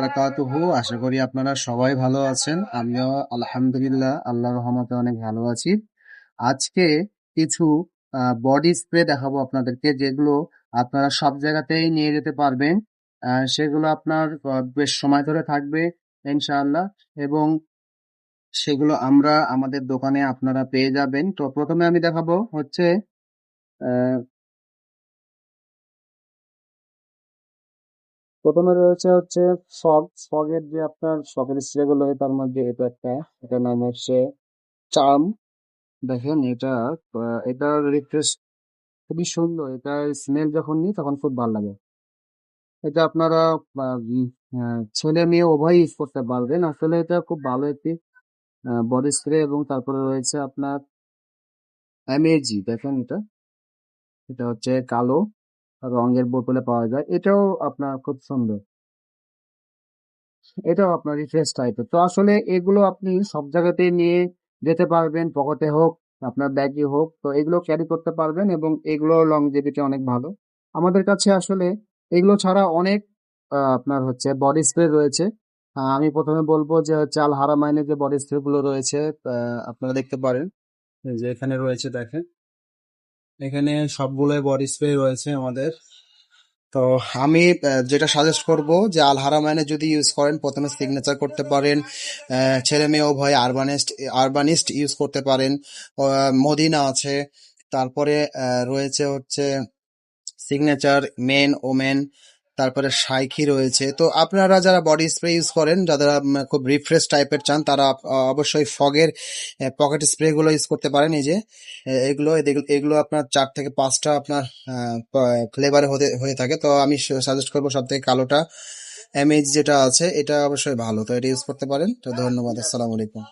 বারাকাতুহু। আশা করি আপনারা সবাই ভালো আছেন। আমিও আলহামদুলিল্লাহ আল্লাহর রহমতে অনেক ভালো আছি। আজকে কিছু বডি স্প্রে দেখাবো আপনাদেরকে, যেগুলো আপনারা সব জায়গাতেই নিয়ে যেতে পারবেন। সেগুলো আপনার বেশ সময় ধরে থাকবে ইনশাআল্লাহ, এবং সেগুলো আমরা আমাদের দোকানে আপনারা পেয়ে যাবেন। তো প্রথমে আমি দেখাবো হচ্ছে আহ, প্রথমে রয়েছে হচ্ছে ফগের যে আপনার ফগের স্প্রে গুলো হয়, তার মধ্যে এটা একটা, এটার নাম হচ্ছে চার্ম। দেখেন এটা, এটার রিফ্রেশ খুবই সুন্দর। এটার স্মেল যখন নিই তখন খুব ভালো লাগে। এটা আপনারা ছেলে মেয়ে উভয়ই ইউজ করতে পারবেন। আসলে এটা খুব ভালো একটি বডি স্প্রে। এবং তারপরে রয়েছে আপনার এমএজি। দেখেন এটা, এটা হচ্ছে কালো রঙের বোতলে পাওয়া যায়। এটাও আপনার খুব সুন্দর, এটাও আপনার রিফ্রেশ টাইপের। তো আসলে এগুলো আপনি সব জায়গাতে নিয়ে যেতে পারবেন, পকেটে হোক আপনার ব্যাগে হোক, তো এগুলো ক্যারি করতে পারবেন এবং এগুলো লংজিভিটি অনেক ভালো। আমাদের কাছে আসলে এগুলো ছাড়া অনেক আপনার হচ্ছে বডি স্প্রে রয়েছে। আমি প্রথমে বলবো যে হচ্ছে আল হারামাইনের যে বডি স্প্রে গুলো রয়েছে, আপনারা দেখতে পারেন। এই যে এখানে রয়েছে, দেখেন এখানে সবগুলোই বডি স্প্রে রয়েছে আমাদের। তো আমি যেটা সাজেস্ট করব যে আল হারামাইনে যদি ইউজ করেন, প্রথমে সিগনেচার করতে পারেন। ছেলে মেয়ে উভয় আরবানিস্ট ইউজ করতে পারেন। মদিনা আছে, তারপরে রয়েছে হচ্ছে সিগনেচার, মেন, ওমেন, তারপরে সাইকি রয়েছে। তো আপনারা যারা বডি স্প্রে ইউজ করেন, যারা খুব রিফ্রেশ টাইপের চান, তারা অবশ্যই ফগের পকেট স্প্রে গুলো ইউজ করতে পারেন। এই যে এগুলো আপনার 4 থেকে 5টা আপনার ফ্লেভারে হয়ে থাকে। তো আমি সাজেস্ট করবো সব থেকে কালোটা, এমএইচ যেটা আছে, এটা অবশ্যই ভালো। তো এটা ইউজ করতে পারেন। তো ধন্যবাদ, আসসালামু আলাইকুম।